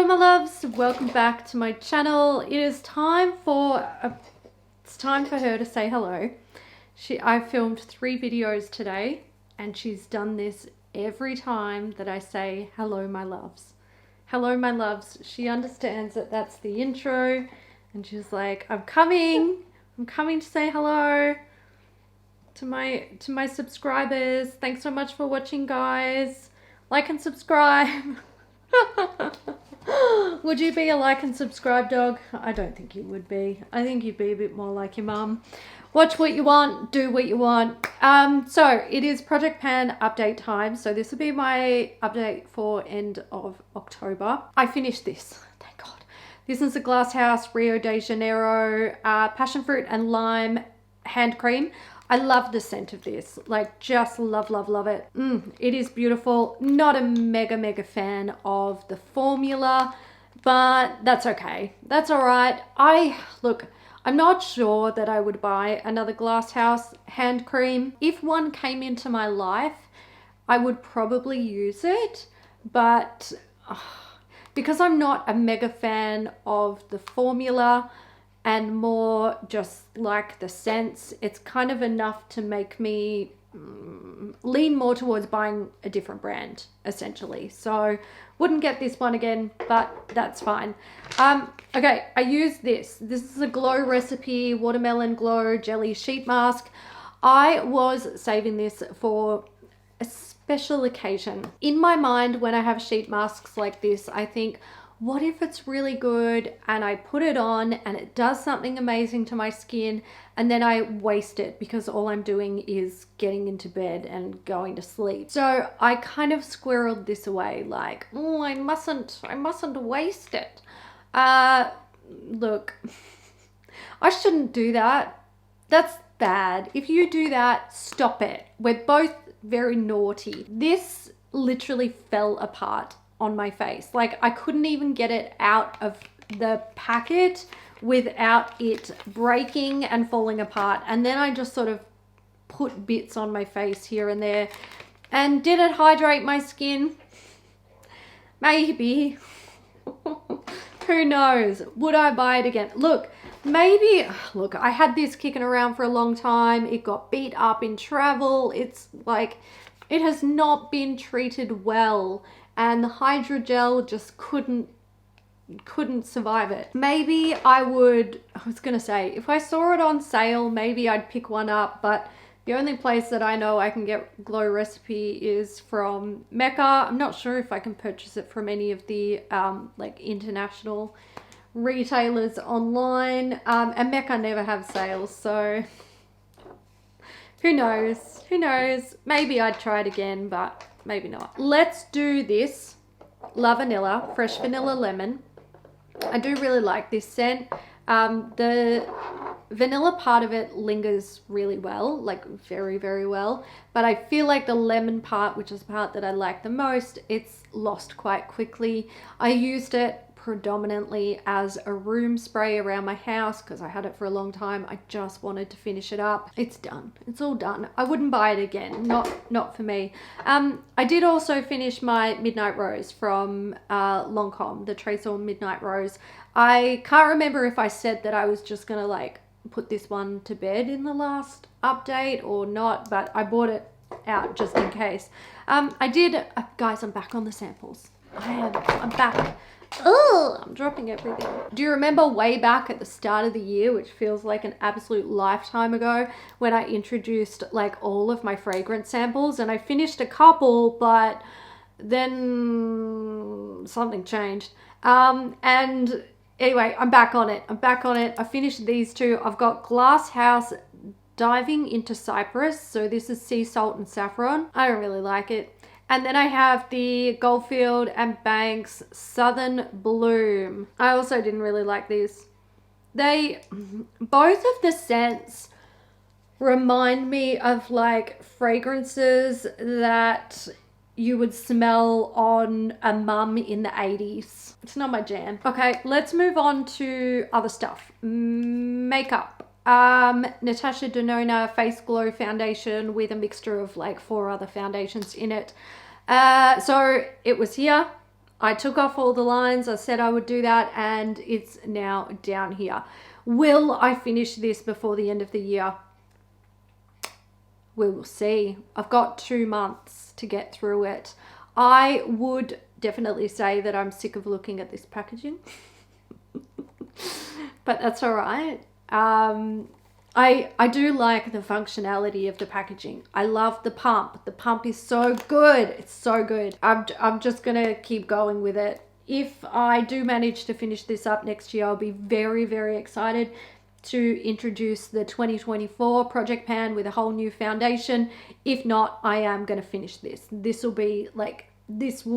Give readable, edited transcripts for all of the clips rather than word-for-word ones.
Hello my loves, welcome back to my channel. It is time for her to say hello. I filmed 3 videos today and she's done this every time that I say hello my loves. Hello my loves. She understands that that's the intro and she's like, I'm coming to say hello to my subscribers. Thanks so much for watching, guys. Like and subscribe. Would you be a like and subscribe dog? I don't think you would be. I think you'd be a bit more like your mum. Watch what you want, do what you want. So it is Project Pan update time. So this will be my update for end of October. I finished this, thank God. This is the Glass House Rio de Janeiro passion fruit and lime hand cream. I love the scent of this, like just love it. It is beautiful. Not a mega fan of the formula, but that's okay. That's all right. I'm not sure that I would buy another Glass House hand cream. If one came into my life, I would probably use it, but because I'm not a mega fan of the formula, and more just like the scents, it's kind of enough to make me lean more towards buying a different brand, essentially. So wouldn't get this one again, but that's fine. Okay, I use this. This is a Glow Recipe Watermelon Glow Jelly Sheet Mask. I was saving this for a special occasion. In my mind, when I have sheet masks like this, I think, what if it's really good and I put it on and it does something amazing to my skin and then I waste it because all I'm doing is getting into bed and going to sleep. So I kind of squirreled this away, like, oh, I mustn't waste it. Look, I shouldn't do that. That's bad. If you do that, stop it. We're both very naughty. This literally fell apart on my face. Like, I couldn't even get it out of the packet without it breaking and falling apart. And then I just sort of put bits on my face here and there. And did it hydrate my skin? Maybe. Who knows? Would I buy it again? Look, I had this kicking around for a long time. It got beat up in travel. It's like, it has not been treated well. And the hydrogel just couldn't survive it. Maybe I was gonna say, if I saw it on sale, maybe I'd pick one up, but the only place that I know I can get Glow Recipe is from Mecca. I'm not sure if I can purchase it from any of the like international retailers online, and Mecca never have sales, so who knows? Maybe I'd try it again, but maybe not. Let's do this La Vanilla, fresh vanilla lemon. I do really like this scent. The vanilla part of it lingers really well, like very well. But I feel like the lemon part, which is the part that I like the most, it's lost quite quickly. I used it predominantly as a room spray around my house because I had it for a long time. I just wanted to finish it up. It's done. It's all done. I wouldn't buy it again. Not for me. I did also finish my Midnight Rose from Lancome, the Trace On Midnight Rose. I can't remember if I said that I was just gonna like put this one to bed in the last update or not, but I bought it out just in case. I did, guys, I'm back on the samples. I'm back. Oh, I'm dropping everything. Do you remember way back at the start of the year, which feels like an absolute lifetime ago, when I introduced like all of my fragrance samples, and I finished a couple, but then something changed. And anyway, I'm back on it. I finished these 2. I've got Glass House Diving into Cyprus. So this is sea salt and saffron. I don't really like it. And then I have the Goldfield and Banks Southern Bloom. I also didn't really like these. Both of the scents remind me of like fragrances that you would smell on a mum in the 80s. It's not my jam. Okay, let's move on to other stuff. Makeup. Natasha Denona Face Glow Foundation with a mixture of like 4 other foundations in it. So it was here. I took off all the lines. I said I would do that, and it's now down here. Will I finish this before the end of the year? We will see. I've got 2 months to get through it. I would definitely say that I'm sick of looking at this packaging. But that's all right. I do like the functionality of the packaging. I love the pump. The pump is so good. It's so good. I'm just gonna keep going with it. If I do manage to finish this up next year, I'll be very, very excited to introduce the 2024 project pan with a whole new foundation. If not, I am going to finish this. This will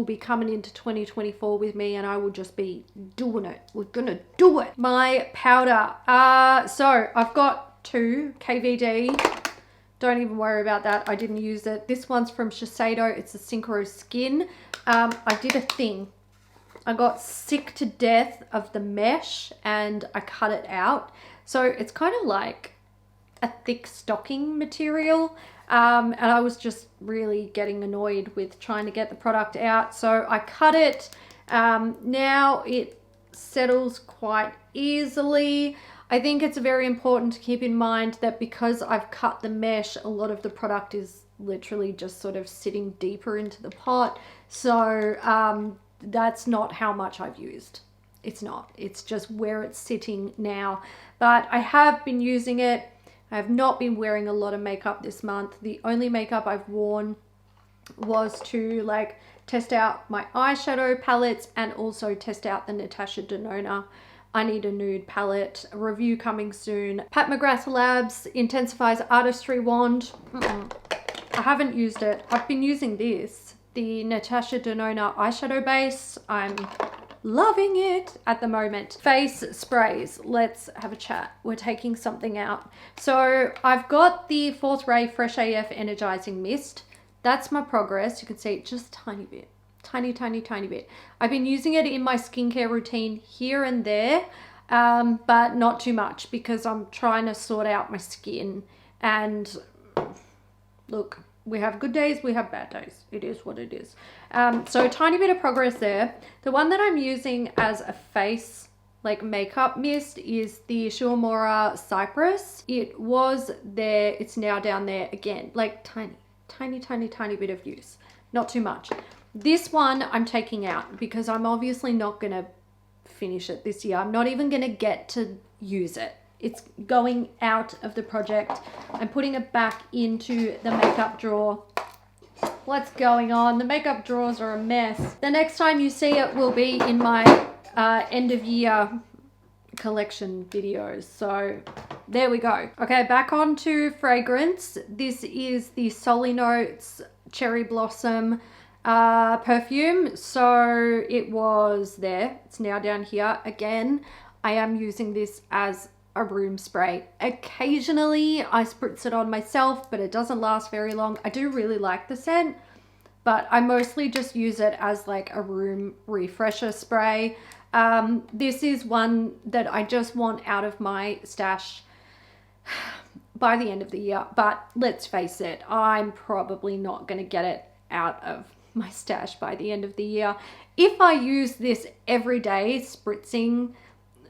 be coming into 2024 with me, and I will just be doing it. We're gonna do it. My powder. So I've got 2 KVD. Don't even worry about that. I didn't use it. This one's from Shiseido. It's a Synchro Skin. I did a thing. I got sick to death of the mesh and I cut it out. So it's kind of like a thick stocking material. And I was just really getting annoyed with trying to get the product out. So I cut it. Now it settles quite easily. I think it's very important to keep in mind that because I've cut the mesh, a lot of the product is literally just sort of sitting deeper into the pot. So that's not how much I've used. It's not. It's just where it's sitting now. But I have been using it. I have not been wearing a lot of makeup this month. The only makeup I've worn was to like test out my eyeshadow palettes and also test out the Natasha Denona I Need a Nude palette. A review coming soon. Pat McGrath Labs Intensifies Artistry Wand. I haven't used it. I've been using this, the Natasha Denona eyeshadow base. I'm loving it at the moment. Face sprays. Let's have a chat. We're taking something out. So I've got the Fourth Ray Fresh AF Energizing Mist. That's my progress. You can see it just tiny bit. Tiny bit. I've been using it in my skincare routine here and there, but not too much because I'm trying to sort out my skin. And look, we have good days, we have bad days. It is what it is. So a tiny bit of progress there. The one that I'm using as a face like makeup mist is the Shuamora Cypress. It was there, it's now down there again. Like tiny bit of use. Not too much. This one I'm taking out because I'm obviously not going to finish it this year. I'm not even going to get to use it. It's going out of the project. I'm putting it back into the makeup drawer. What's going on? The makeup drawers are a mess. The next time you see it will be in my end of year collection videos. So there we go. Okay, back on to fragrance. This is the Soli Notes Cherry Blossom perfume. So it was there. It's now down here again. I am using this as a room spray. Occasionally I spritz it on myself, but it doesn't last very long. I do really like the scent, but I mostly just use it as like a room refresher spray. This is one that I just want out of my stash by the end of the year, but let's face it, I'm probably not going to get it out of my stash by the end of the year. If I use this every day, spritzing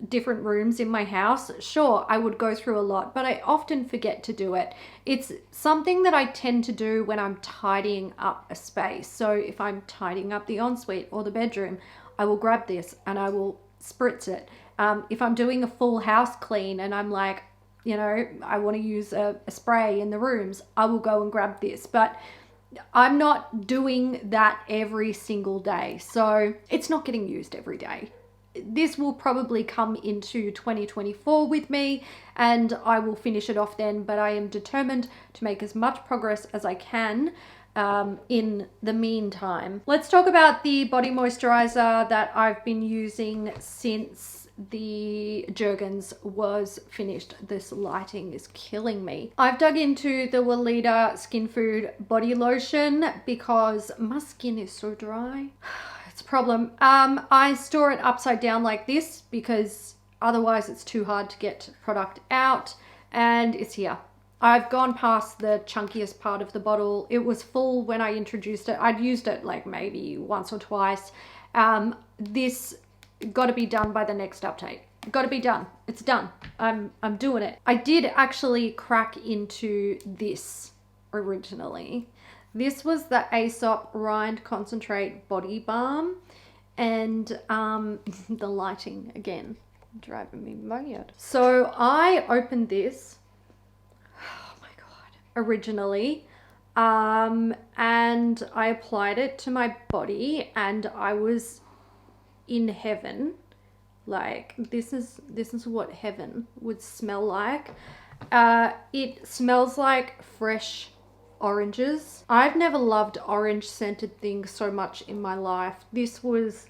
different rooms in my house, sure, I would go through a lot, but I often forget to do it. It's something that I tend to do when I'm tidying up a space. So if I'm tidying up the ensuite or the bedroom, I will grab this and I will spritz it. If I'm doing a full house clean and I'm like, you know, I want to use a spray in the rooms, I will go and grab this. But I'm not doing that every single day, so it's not getting used every day. This will probably come into 2024 with me and I will finish it off then, but I am determined to make as much progress as I can in the meantime. Let's talk about the body moisturizer that I've been using since the Jergens was finished. This lighting is killing me. I've dug into the Weleda Skin Food body lotion because my skin is so dry. It's a problem. I store it upside down like this because otherwise it's too hard to get product out, and it's here. I've gone past the chunkiest part of the bottle. It was full when I introduced it. I'd used it like maybe once or twice, This got to be done by the next update. Got to be done. It's done. I'm doing it. I did actually crack into this originally. This was the Aesop Rind Concentrate Body Balm, and the lighting again driving me mad. So I opened this, oh my god, originally, and I applied it to my body, and I was in heaven. Like, this is what heaven would smell like. It smells like fresh oranges. I've never loved orange scented things so much in my life. This was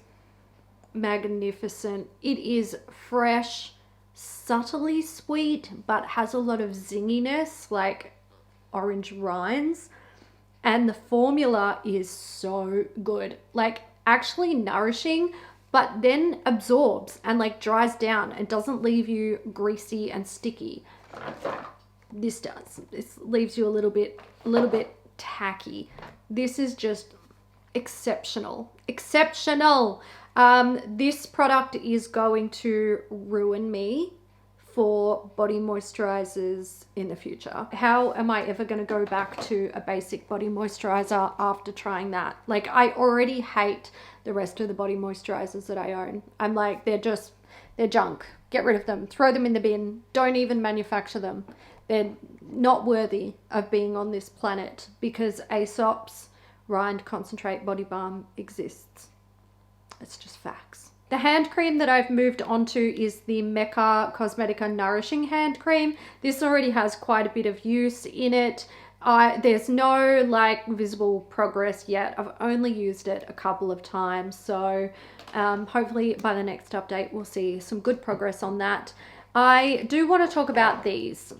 magnificent. It is fresh, subtly sweet, but has a lot of zinginess, like orange rinds. And the formula is so good, like actually nourishing, but then absorbs and like dries down and doesn't leave you greasy and sticky. This does. This leaves you a little bit tacky. This is just exceptional. This product is going to ruin me for body moisturizers in the future. How am I ever going to go back to a basic body moisturizer after trying that? Like, I already hate the rest of the body moisturizers that I own. I'm like, they're junk. Get rid of them. Throw them in the bin. Don't even manufacture them. They're not worthy of being on this planet because Aesop's Rind Concentrate Body Balm exists. It's just facts. The hand cream that I've moved on to is the Mecca Cosmetica Nourishing Hand Cream. This already has quite a bit of use in it. There's no like visible progress yet. I've only used it a couple of times. So hopefully by the next update, we'll see some good progress on that. I do want to talk about these.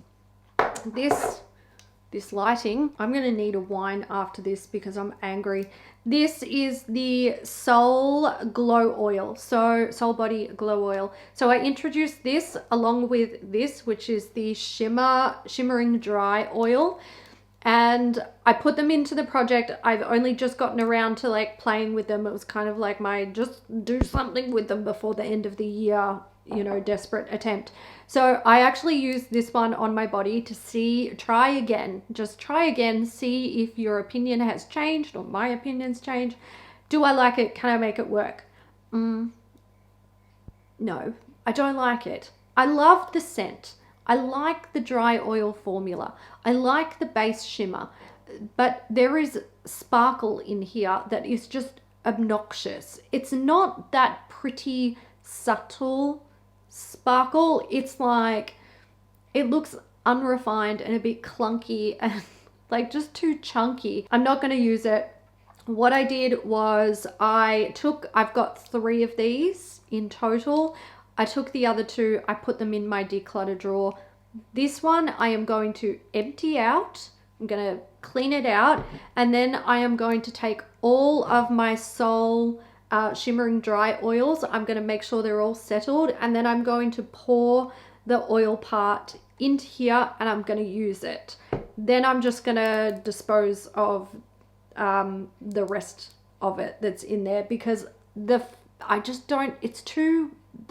This lighting, I'm going to need a wine after this because I'm angry. This is the Soul Glow Oil, so Soul Body Glow Oil. So I introduced this along with this, which is the Shimmering Dry Oil, and I put them into the project. I've only just gotten around to like playing with them. It was kind of like my just do something with them before the end of the year, you know, desperate attempt. So I actually used this one on my body to try again, see if your opinion has changed or my opinion's changed. Do I like it? Can I make it work? No, I don't like it. I love the scent. I like the dry oil formula. I like the base shimmer, but there is sparkle in here that is just obnoxious. It's not that pretty, subtle sparkle. It's like, it looks unrefined and a bit clunky and like just too chunky. I'm not going to use it. What I did was I've got 3 of these in total. I took the other 2, I put them in my declutter drawer. This one I am going to empty out. I'm going to clean it out, and then I am going to take all of my Soul Shimmering Dry oils. I'm going to make sure they're all settled, and then I'm going to pour the oil part into here and I'm going to use it. Then I'm just going to dispose of the rest of it that's in there because the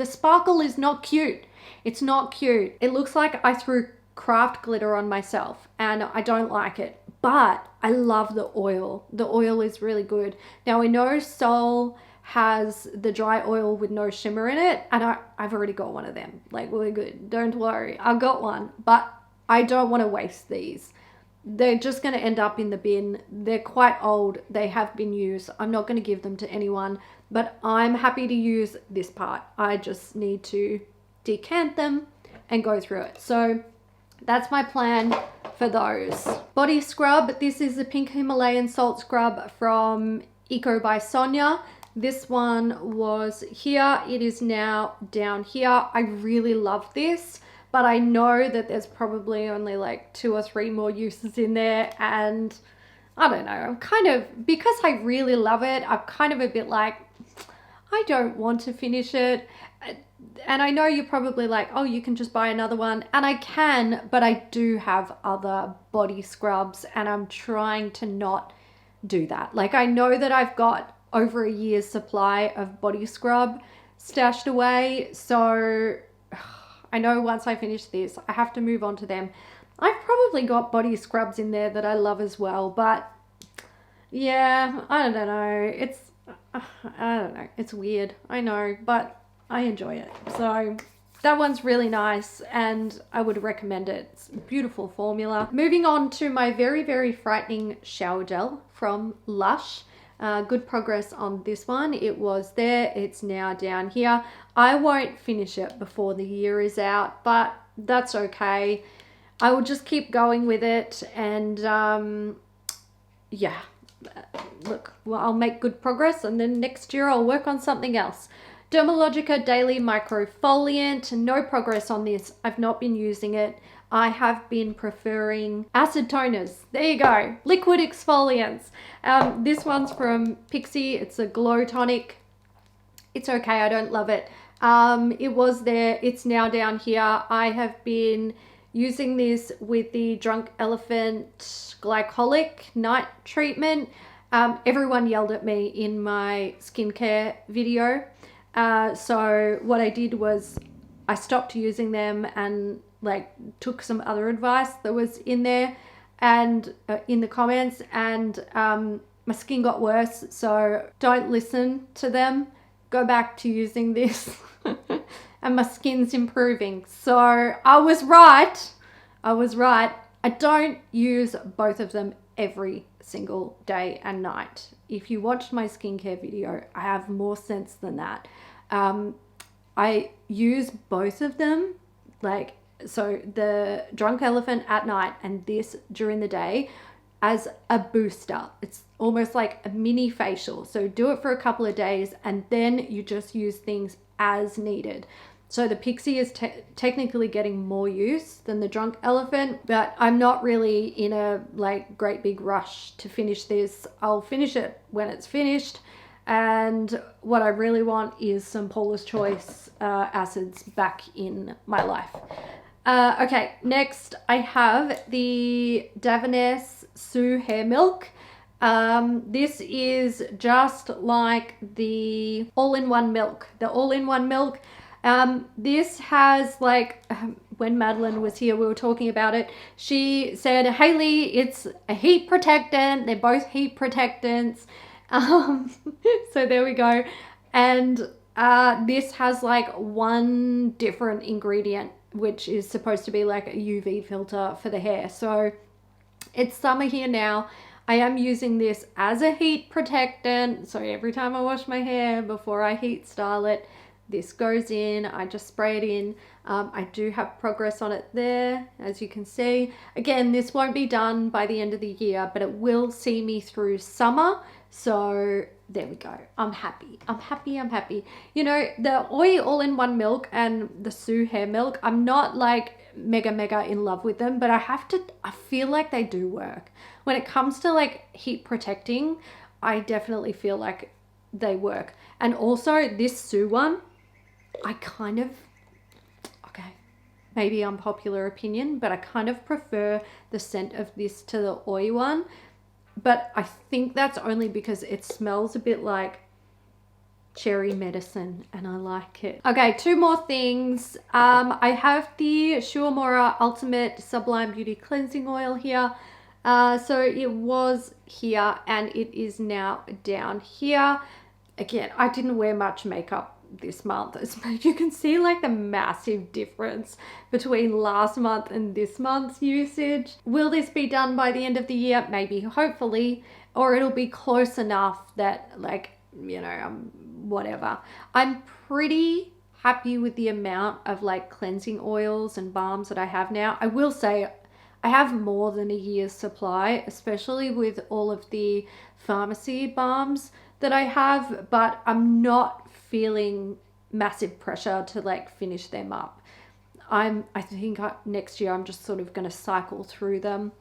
sparkle is not cute. It's not cute. It looks like I threw craft glitter on myself and I don't like it, but I love the oil. The oil is really good. Now I know Soul has the dry oil with no shimmer in it, and I've already got one of them. Like, we're good. Don't worry. I've got one, but I don't want to waste these. They're just going to end up in the bin. They're quite old. They have been used. I'm not going to give them to anyone, but I'm happy to use this part. I just need to decant them and go through it. So that's my plan for those. Body scrub. This is the Pink Himalayan Salt Scrub from Eco by Sonia. This one was here. It is now down here. I really love this, but I know that there's probably only like 2 or 3 more uses in there, and I don't know. I'm kind of, because I really love it, I'm kind of a bit like, I don't want to finish it. And I know you're probably like, oh, you can just buy another one. And I can, but I do have other body scrubs and I'm trying to not do that. Like, I know that I've got over a year's supply of body scrub stashed away. So I know once I finish this, I have to move on to them. I've probably got body scrubs in there that I love as well, but yeah, I don't know. I don't know. It's weird. I know, but I enjoy it. So that one's really nice and I would recommend it. It's a beautiful formula. Moving on to my very, very frightening shower gel from Lush. Good progress on this one. It was there. It's now down here. I won't finish it before the year is out, but that's okay. I will just keep going with it and yeah. Look, well, I'll make good progress and then next year I'll work on something else. Dermalogica Daily Microfoliant. No progress on this. I've not been using it. I have been preferring acid toners. There you go. Liquid exfoliants. This one's from Pixi. It's a glow tonic. It's okay. I don't love it. It was there. It's now down here. I have been using this with the Drunk Elephant Glycolic Night Treatment. Everyone yelled at me in my skincare video. So what I did was I stopped using them and like took some other advice that was in there and in the comments, and my skin got worse. So don't listen to them. Go back to using this and my skin's improving. So I was right. I don't use both of them every single day and night. If you watched my skincare video, I have more sense than that. I use both of them, like, so the Drunk Elephant at night and this during the day as a booster. It's almost like a mini facial. So do it for a couple of days and then you just use things as needed. So the Pixi is technically getting more use than the Drunk Elephant, but I'm not really in a like great big rush to finish this. I'll finish it when it's finished. And what I really want is some Paula's Choice acids back in my life. Okay, next I have the Davines Sue Hair Milk. This is just like the all-in-one milk. The all-in-one milk. This has like, when Madeline was here, we were talking about it. She said, Hailey, it's a heat protectant. They're both heat protectants. So there we go. And this has like one different ingredient, which is supposed to be like a UV filter for the hair. So it's summer here now. I am using this as a heat protectant. So every time I wash my hair before I heat style it, this goes in. I just spray it in. I do have progress on it there, as you can see. Again, this won't be done by the end of the year, but it will see me through summer. So there we go. I'm happy. You know, the Oi all-in-one milk and the Sue hair milk, I'm not like mega in love with them, but I feel like they do work. When it comes to like heat protecting, I definitely feel like they work. And also this Sue one, I kind of, okay, maybe unpopular opinion, but I kind of prefer the scent of this to the Oi one. But I think that's only because it smells a bit like cherry medicine and I like it. Okay, two more things. I have the Shuamora Ultimate Sublime Beauty Cleansing Oil here. So it was here and it is now down here. Again, I didn't wear much makeup this month. You can see like the massive difference between last month and this month's usage. Will this be done by the end of the year? Maybe, hopefully, or it'll be close enough that like, you know, whatever. I'm pretty happy with the amount of like cleansing oils and balms that I have now. I will say I have more than a year's supply, especially with all of the pharmacy balms that I have, but I'm not feeling massive pressure to like finish them up. I think next year I'm just sort of going to cycle through them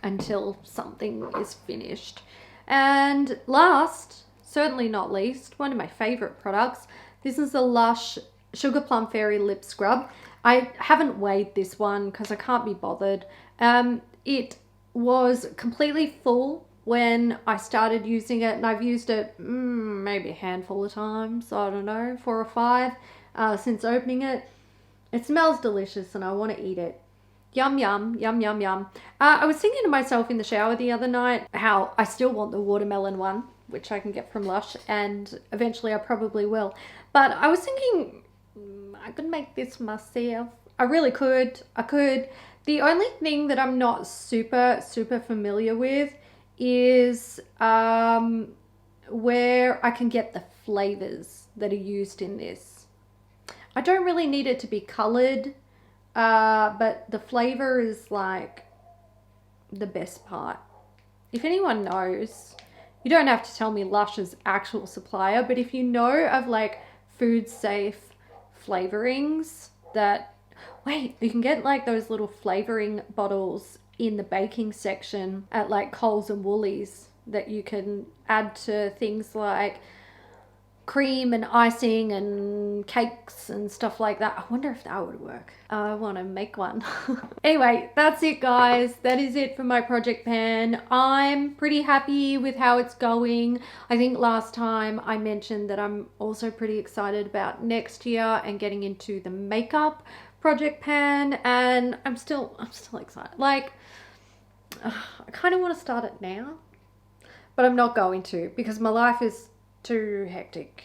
until something is finished. And last, certainly not least, one of my favorite products. This is the Lush Sugar Plum Fairy Lip Scrub. I haven't weighed this one because I can't be bothered. It was completely full when I started using it, and I've used it maybe a handful of times, I don't know, 4 or 5 since opening it. It smells delicious and I want to eat it. Yum, yum, yum, yum, yum. I was thinking to myself in the shower the other night how I still want the watermelon one, which I can get from Lush, and eventually I probably will. But I was thinking I could make this myself. I really could. I could. The only thing that I'm not super familiar with is where I can get the flavors that are used in this. I don't really need it to be colored, but the flavor is like the best part. If anyone knows, you don't have to tell me Lush's actual supplier, but if you know of like food safe flavorings that, wait, you can get like those little flavoring bottles in the baking section at like Coles and Woolies that you can add to things like cream and icing and cakes and stuff like that. I wonder if that would work. I want to make one. Anyway, that's it, guys. That is it for my project pan. I'm pretty happy with how it's going. I think last time I mentioned that I'm also pretty excited about next year and getting into the makeup project pan, and I'm still excited. Like, I kind of want to start it now, but I'm not going to because my life is too hectic.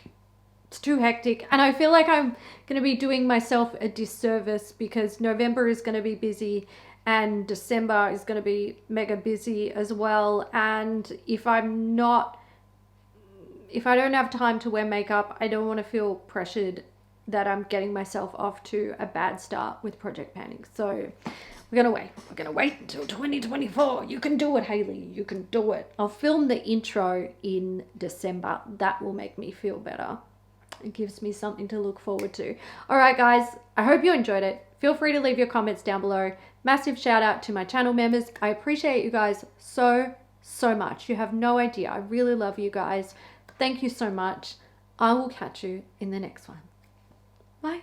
It's too hectic, and I feel like I'm going to be doing myself a disservice because November is going to be busy and December is going to be mega busy as well. And if I don't have time to wear makeup, I don't want to feel pressured that I'm getting myself off to a bad start with project panning. So we're gonna wait until 2024. You can do it, Hailey. You can do it. I'll film the intro in December. That will make me feel better. It gives me something to look forward to. All right, guys, I hope you enjoyed it. Feel free to leave your comments down below. Massive shout out to my channel members. I appreciate you guys so much. You have no idea. I really love you guys. Thank you so much. I will catch you in the next one. Bye.